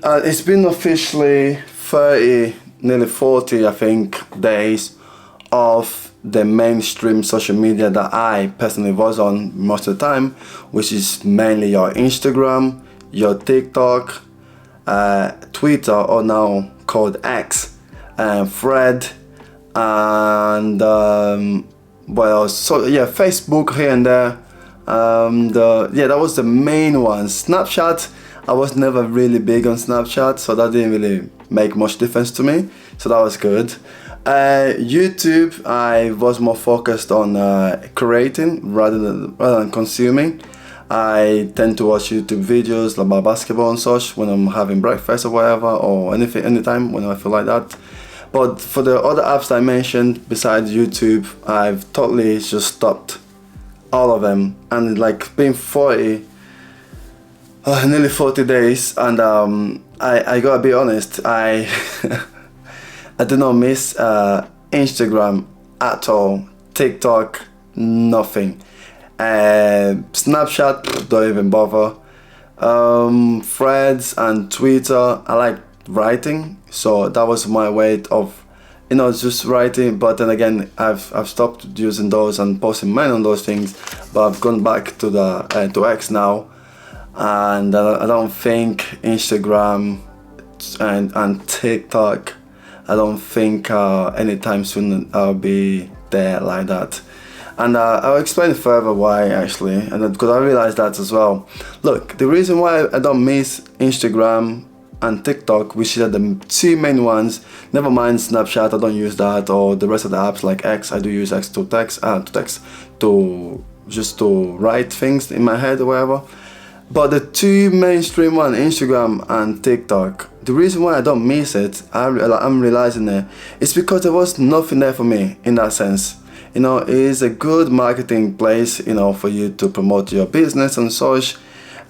It's been officially 30, nearly 40, I think, days of the mainstream social media that I personally was on most of the time, which is mainly your Instagram, your TikTok, Twitter, or now called X, and Thread, and what else? So yeah, Facebook here and there. That was the main one. Snapchat, I was never really big on Snapchat, so that didn't really make much difference to me. So that was good. YouTube, I was more focused on creating rather than consuming. I tend to watch YouTube videos about basketball and such when I'm having breakfast or whatever, or anytime when I feel like that. But for the other apps I mentioned besides YouTube, I've totally just stopped all of them. And like being 40, nearly 40 days, and I gotta be honest, I I do not miss Instagram at all, TikTok, nothing. Snapchat, don't even bother. Threads and Twitter, I like writing, so that was my way of, just writing. But then again, I've stopped using those and posting mine on those things. But I've gone back to the to X now, and I don't think Instagram and TikTok, I don't think anytime soon I'll be there like that. And I'll explain further why, actually, and because I realized that as well. Look, the reason why I don't miss Instagram and TikTok, which are the two main ones, never mind Snapchat, I don't use that, or the rest of the apps like X, I do use X to text, to just to write things in my head or whatever. But the two mainstream ones, Instagram and TikTok, the reason why I don't miss it, I'm realizing it, it's because there was nothing there for me in that sense. It is a good marketing place, for you to promote your business and such.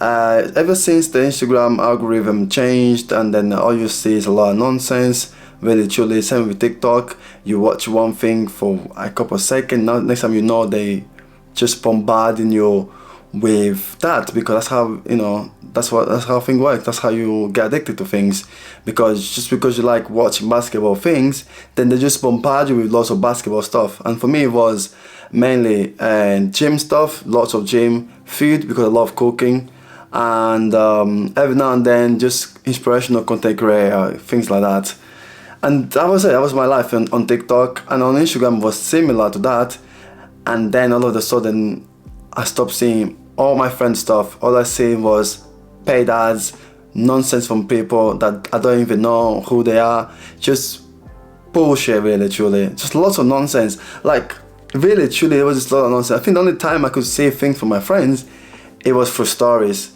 Ever since the Instagram algorithm changed, and then all you see is a lot of nonsense, really truly. Same with TikTok, you watch one thing for a couple of seconds, now next time they just bombarding you with that, because that's how that's how things work. That's how you get addicted to things, because just because you like watching basketball things, then they just bombard you with lots of basketball stuff. And for me, it was mainly gym stuff, lots of gym food, because I love cooking, and every now and then just inspirational content creator, things like that. And that was it. That was my life on TikTok, and on Instagram was similar to that. And then all of a sudden, I stopped seeing all my friends' stuff. All I see was paid ads, nonsense from people that I don't even know who they are. Just bullshit, really, truly. Just lots of nonsense. Like, really, truly, it was just a lot of nonsense. I think the only time I could see things from my friends, it was through stories.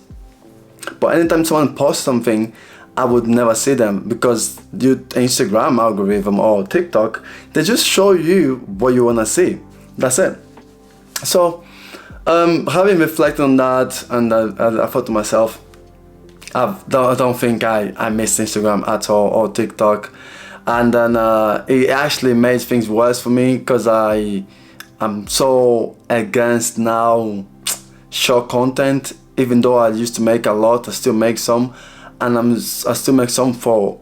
But anytime someone posts something, I would never see them, because the Instagram algorithm or TikTok, they just show you what you want to see. That's it. So, having reflected on that, and I thought to myself, I don't think I miss Instagram at all, or TikTok. And then it actually made things worse for me, because I'm so against now short content. Even though I used to make a lot, I still make some, and I still make some for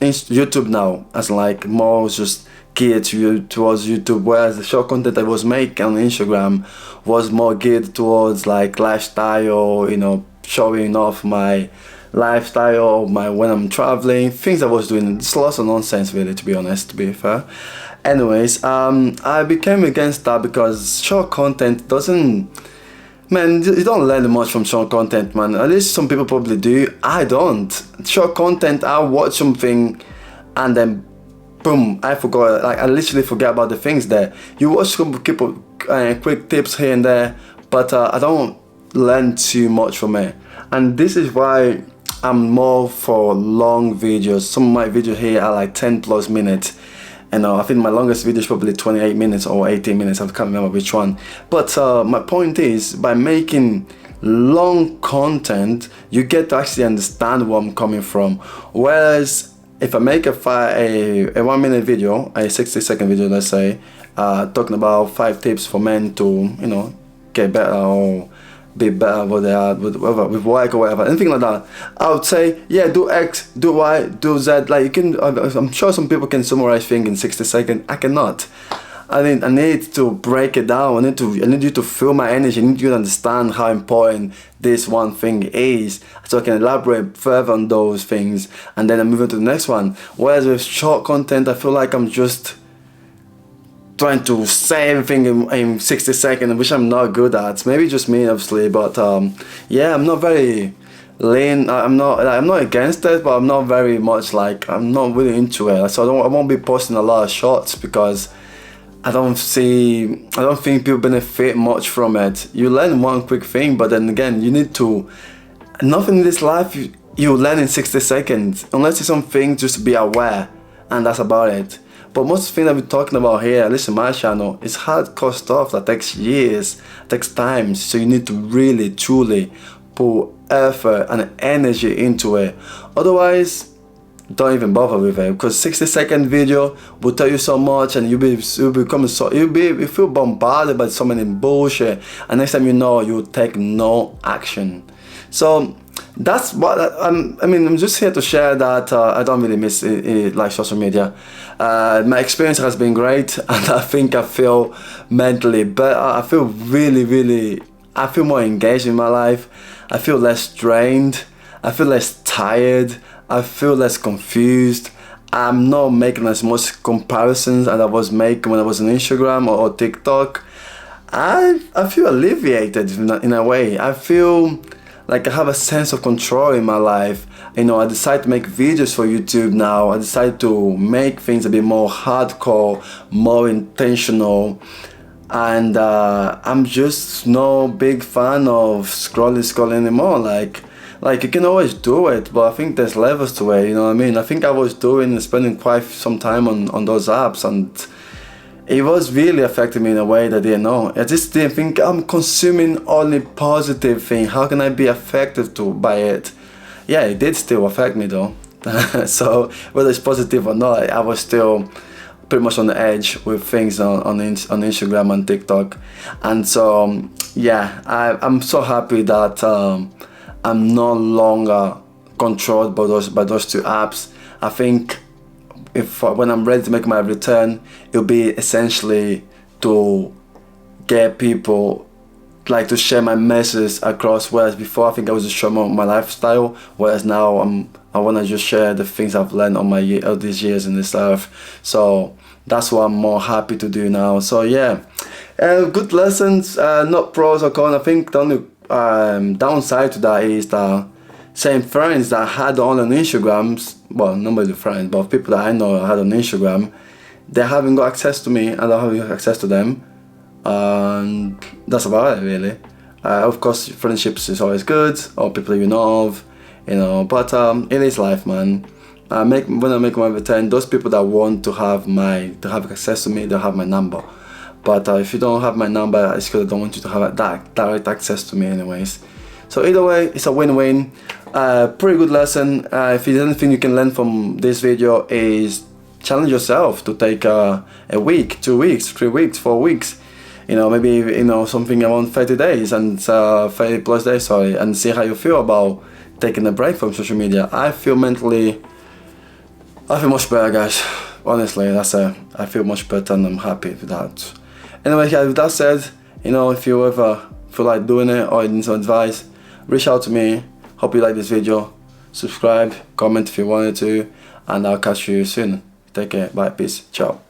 YouTube now, as like more just geared towards YouTube, whereas the short content I was making on Instagram was more geared towards like lifestyle, showing off my lifestyle, when I'm traveling, things I was doing. It's lots of nonsense, really, to be honest, to be fair. Anyways, I became against that, because short content doesn't, man, you don't learn much from short content, man. At least some people probably do. I don't. Short content, I watch something and then boom, I forgot. Like, I literally forget about the things there. You watch some people quick tips here and there, but I don't learn too much from it. And this is why I'm more for long videos. Some of my videos here are like 10 plus minutes. And I think my longest video is probably 28 minutes or 18 minutes. I can't remember which one. But my point is, by making long content, you get to actually understand where I'm coming from. Whereas if I make a 1 minute video, a 60-second video, let's say, talking about 5 tips for men to, get better, or be better what they are with whatever, with work or whatever, anything like that, I would say, yeah, do X, do Y, do Z. Like you can, I'm sure some people can summarize things in 60 seconds. I cannot. I need to break it down. I need you to feel my energy. I need you to understand how important this one thing is, so I can elaborate further on those things, and then I move on to the next one. Whereas with short content, I feel like I'm just trying to say everything in 60 seconds, which I'm not good at. Maybe just me, obviously, but yeah, I'm not very lean. I'm not against it, but I'm not very much like, I'm not really into it. So I won't be posting a lot of shorts because I don't think people benefit much from it. You learn one quick thing, but then again, you need to, nothing in this life you learn in 60 seconds, unless it's something just to be aware, and that's about it. But most of the things that we're talking about here, at least on my channel, is hardcore stuff that takes years, takes time, so you need to really, truly put effort and energy into it. Otherwise, don't even bother with it, because 60-second video will tell you so much, and you'll feel bombarded by so many bullshit, and next time you know, you'll take no action. So that's what I'm just here to share that I don't really miss it, like social media. My experience has been great, and I think I feel mentally better. I feel I feel more engaged in my life. I feel less drained. I feel less tired. I feel less confused. I'm not making as much comparisons as I was making when I was on Instagram or TikTok. I feel alleviated in a way. I feel like I have a sense of control in my life. You know, I decided to make videos for YouTube now. I decided to make things a bit more hardcore, more intentional. And I'm just no big fan of scrolling anymore. Like you can always do it, but I think there's levels to it, you know what I mean? I think I was spending quite some time on those apps, and it was really affecting me in a way that I didn't know. I just didn't think I'm consuming only positive things. How can I be affected by it? Yeah, it did still affect me though. So whether it's positive or not, I was still pretty much on the edge with things on Instagram and TikTok. And so yeah, I'm so happy that I'm no longer controlled by those two apps. I think when I'm ready to make my return, it'll be essentially to get people, like, to share my message across. Whereas before, I think I was just showing my lifestyle. Whereas now I want to just share the things I've learned on all these years in this earth. So that's what I'm more happy to do now. So yeah, good lessons, not pros or cons. I think the only downside to that is the same friends that I had on Instagrams, well, not really friends, but people that I know I had on Instagram, they haven't got access to me, and I don't have access to them, and that's about it really. Of course, friendships is always good, or people you know of, you know, but it is life, man. When I make my return, those people that want to have access to me, they'll have my number. But if you don't have my number, it's because I don't want you to have that direct access to me anyways. So either way, it's a win-win. Pretty good lesson. If there's anything you can learn from this video, is challenge yourself to take a week, 2 weeks, 3 weeks, 4 weeks. You know, maybe, you know, something around 30 days and 30 plus days, sorry, and see how you feel about taking a break from social media. I feel much better, guys. Honestly, I feel much better, and I'm happy with that. Anyway, yeah, with that said, you know, if you ever feel like doing it or need some advice, reach out to me. Hope you like this video. Subscribe, comment if you wanted to, and I'll catch you soon. Take care, bye, peace, ciao.